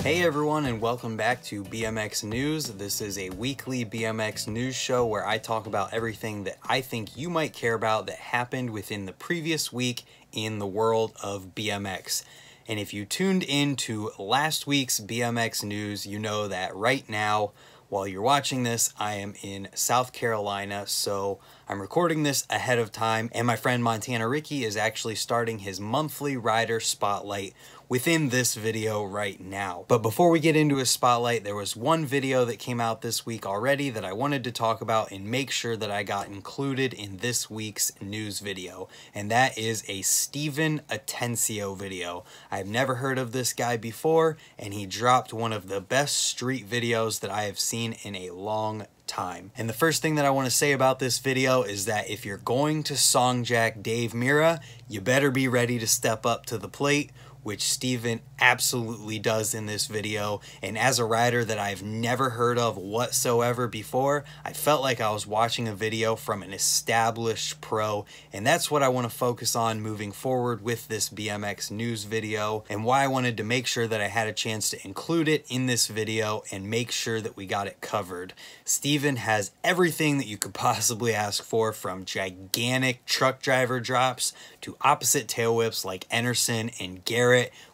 Hey everyone, and welcome back to BMX News. This is a weekly BMX news show where I talk about everything that I think you might care about that happened within the previous week in the world of BMX. And if you tuned in to last week's BMX news, you know that right now, while you're watching this, I am in South Carolina, so I'm recording this ahead of time, and my friend Montana Ricky is actually starting his monthly rider spotlight within this video right now. But before we get into his spotlight, there was one video that came out this week already that I wanted to talk about and make sure that I got included in this week's news video, and that is a Steven Atencio video. I've never heard of this guy before, and he dropped one of the best street videos that I have seen in a long time. And the first thing that I want to say about this video is that if you're going to songjack Dave Mirra, you better be ready to step up to the plate, which Steven absolutely does in this video. And as a rider that I've never heard of whatsoever before, I felt like I was watching a video from an established pro, and that's what I want to focus on moving forward with this BMX news video, and why I wanted to make sure that I had a chance to include it in this video and make sure that we got it covered. Steven has everything that you could possibly ask for, from gigantic truck driver drops to opposite tail whips like Enerson and Garrett,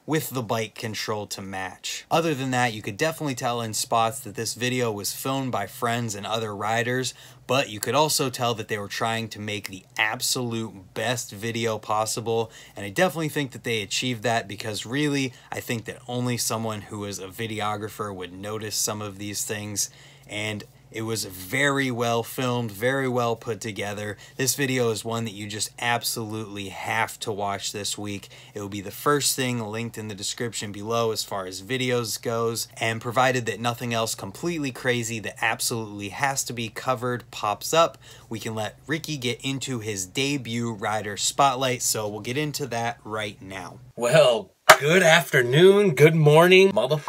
with the bike control to match. Other than that, you could definitely tell in spots that this video was filmed by friends and other riders, but you could also tell that they were trying to make the absolute best video possible, and I definitely think that they achieved that, because really, I think that only someone who is a videographer would notice some of these things, and it was very well filmed, very well put together. This video is one that you just absolutely have to watch this week. It will be the first thing linked in the description below as far as videos goes, and provided that nothing else completely crazy that absolutely has to be covered pops up, we can let Ricky get into his debut rider spotlight, so we'll get into that right now. Well, good afternoon, good morning, motherfuckers.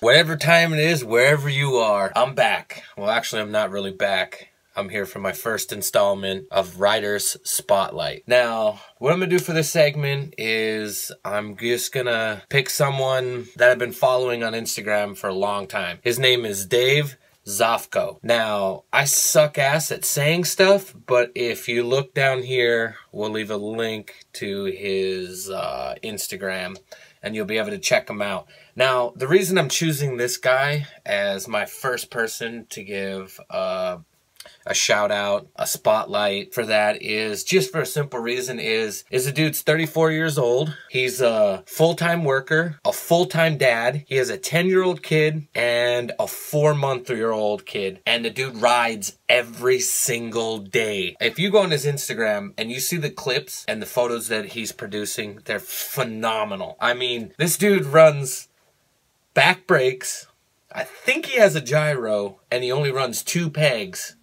Whatever time it is, wherever you are, I'm back. Well, actually, I'm not really back. I'm here for my first installment of Riders Spotlight. Now, what I'm gonna do for this segment is I'm just gonna pick someone that I've been following on Instagram for a long time. His name is Dave Zofko. Now, I suck ass at saying stuff, but if you look down here, we'll leave a link to his Instagram, and you'll be able to check him out. Now, the reason I'm choosing this guy as my first person to give a shout out, a spotlight for that, is just for a simple reason is the dude's 34 years old. He's a full-time worker, a full-time dad. He has a 10-year-old kid and a 4-month-old kid. And the dude rides every single day. If you go on his Instagram and you see the clips and the photos that he's producing, they're phenomenal. I mean, this dude runs back brakes. I think he has a gyro, and he only runs 2 pegs.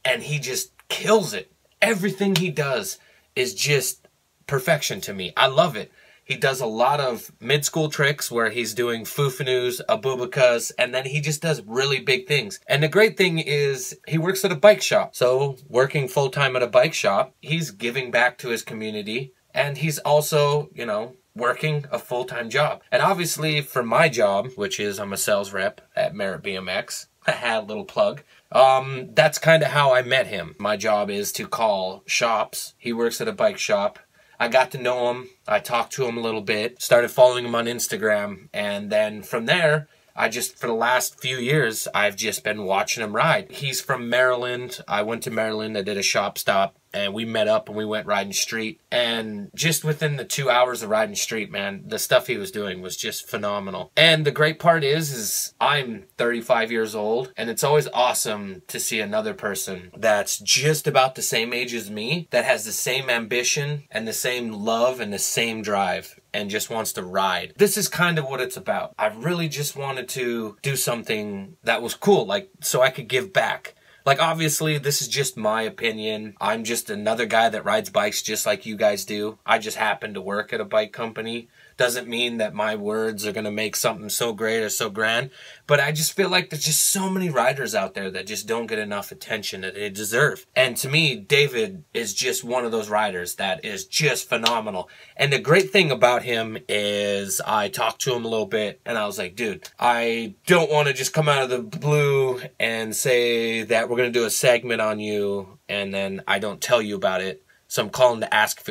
And he just kills it. Everything he does is just perfection to me. I love it. He does a lot of mid-school tricks where he's doing foo-fanus, abubakas, and then he just does really big things. And the great thing is he works at a bike shop. So working full-time at a bike shop, he's giving back to his community, and he's also, you know, working a full-time job. And obviously for my job, which is I'm a sales rep at Merit BMX, I had a little plug. That's kind of how I met him. My job is to call shops. He works at a bike shop. I got to know him. I talked to him a little bit, started following him on Instagram, and then from there, for the last few years, I've just been watching him ride. He's from Maryland. I went to Maryland. I did a shop stop, and we met up and we went riding street. And just within the 2 hours of riding street, man, the stuff he was doing was just phenomenal. And the great part is I'm 35 years old, and it's always awesome to see another person that's just about the same age as me, that has the same ambition and the same love and the same drive, and just wants to ride. This is kind of what it's about. I really just wanted to do something that was cool, like, so I could give back. Like, obviously, this is just my opinion. I'm just another guy that rides bikes just like you guys do. I just happen to work at a bike company. Doesn't mean that my words are going to make something so great or so grand. But I just feel like there's just so many riders out there that just don't get enough attention that they deserve. And to me, David is just one of those riders that is just phenomenal. And the great thing about him is I talked to him a little bit and I was like, dude, I don't want to just come out of the blue and say that we're going to do a segment on you and then I don't tell you about it. So I'm calling to ask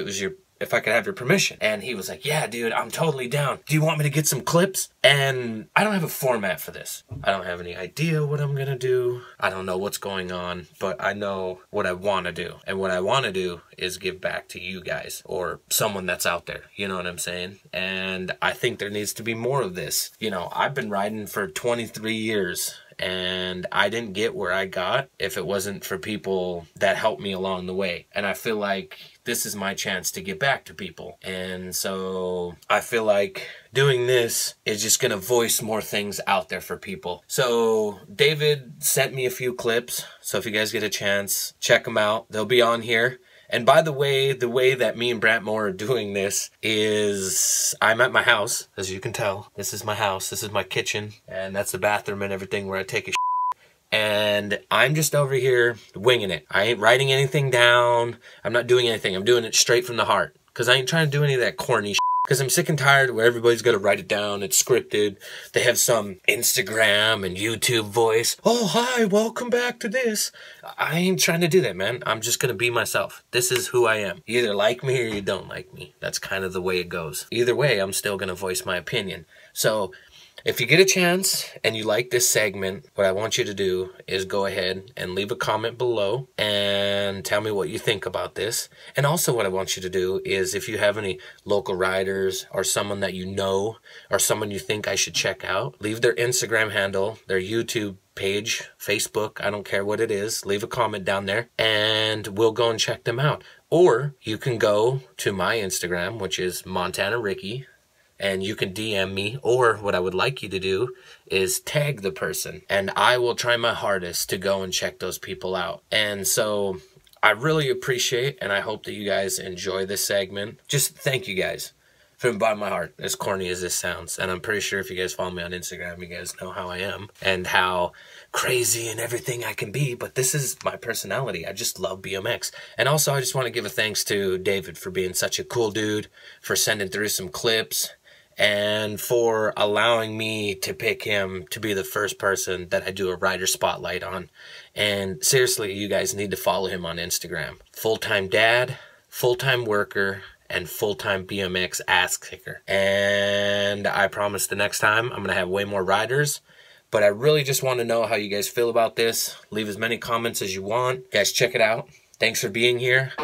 if I could have your permission. And he was like, yeah, dude, I'm totally down. Do you want me to get some clips? And I don't have a format for this. I don't have any idea what I'm gonna do. I don't know what's going on, but I know what I wanna do. And what I wanna do is give back to you guys or someone that's out there. You know what I'm saying? And I think there needs to be more of this. You know, I've been riding for 23 years. And I didn't get where I got if it wasn't for people that helped me along the way. And I feel like this is my chance to get back to people. And so I feel like doing this is just gonna voice more things out there for people. So David sent me a few clips. So if you guys get a chance, check them out. They'll be on here. And by the way that me and Brantmore are doing this is I'm at my house, as you can tell. This is my house, this is my kitchen, and that's the bathroom and everything where I take a shit. And I'm just over here winging it. I ain't writing anything down. I'm not doing anything. I'm doing it straight from the heart. Because I ain't trying to do any of that corny shit. Because I'm sick and tired where everybody's got to write it down. It's scripted. They have some Instagram and YouTube voice. Oh, hi, welcome back to this. I ain't trying to do that, man. I'm just going to be myself. This is who I am. You either like me or you don't like me. That's kind of the way it goes. Either way, I'm still going to voice my opinion. So if you get a chance and you like this segment, what I want you to do is go ahead and leave a comment below and tell me what you think about this. And also what I want you to do is if you have any local riders or someone that you know or someone you think I should check out, leave their Instagram handle, their YouTube page, Facebook, I don't care what it is, leave a comment down there and we'll go and check them out. Or you can go to my Instagram, which is Montana Ricky, and you can DM me, or what I would like you to do is tag the person, and I will try my hardest to go and check those people out. And so I really appreciate, and I hope that you guys enjoy this segment. Just thank you guys from the bottom of my heart, as corny as this sounds. And I'm pretty sure if you guys follow me on Instagram, you guys know how I am and how crazy and everything I can be, but this is my personality. I just love BMX. And also I just want to give a thanks to David for being such a cool dude, for sending through some clips, and for allowing me to pick him to be the first person that I do a rider spotlight on. And seriously, you guys need to follow him on Instagram. Full-time dad, full-time worker, and full-time BMX ass kicker. And I promise the next time I'm going to have way more riders. But I really just want to know how you guys feel about this. Leave as many comments as you want. Guys, check it out. Thanks for being here.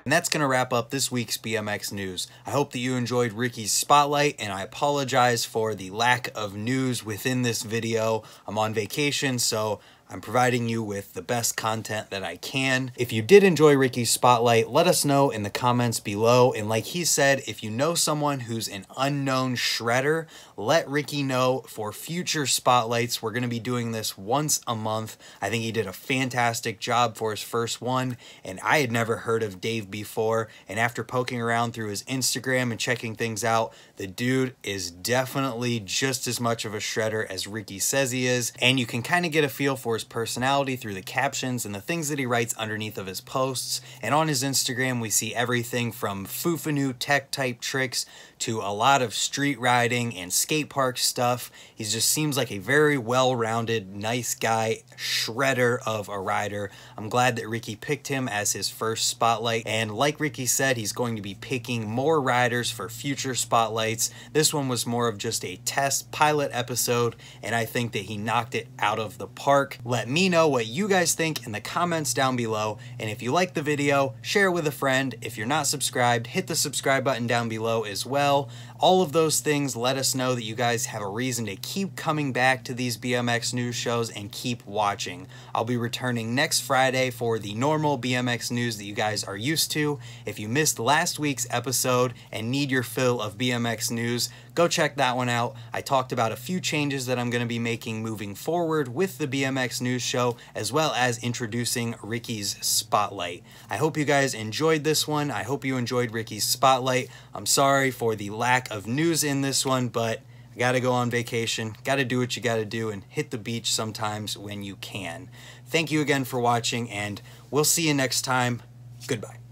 And that's going to wrap up this week's BMX news. I hope that you enjoyed Ricky's spotlight, and I apologize for the lack of news within this video. I'm on vacation, so I'm providing you with the best content that I can. If you did enjoy Ricky's spotlight, let us know in the comments below. And like he said, if you know someone who's an unknown shredder, let Ricky know for future spotlights. We're going to be doing this once a month. I think he did a fantastic job for his first one, and I had never heard of Dave before. And after poking around through his Instagram and checking things out, the dude is definitely just as much of a shredder as Ricky says he is. And you can kind of get a feel for his personality through the captions and the things that he writes underneath of his posts. And on his Instagram, we see everything from foo-fa-noo tech type tricks to a lot of street riding and skate park stuff. He just seems like a very well-rounded, nice guy, shredder of a rider. I'm glad that Ricky picked him as his first spotlight. And like Ricky said, he's going to be picking more riders for future spotlights. This one was more of just a test pilot episode, and I think that he knocked it out of the park. Let me know what you guys think in the comments down below. And if you like the video, share it with a friend. If you're not subscribed, hit the subscribe button down below as well. All of those things let us know that you guys have a reason to keep coming back to these BMX news shows and keep watching. I'll be returning next Friday for the normal BMX news that you guys are used to. If you missed last week's episode and need your fill of BMX news, go check that one out. I talked about a few changes that I'm going to be making moving forward with the BMX news show, as well as introducing Ricky's spotlight. I hope you guys enjoyed this one. I hope you enjoyed Ricky's spotlight. I'm sorry for the lack of news in this one, but I gotta go on vacation, gotta do what you gotta do, and hit the beach sometimes when you can. Thank you again for watching, and we'll see you next time. Goodbye.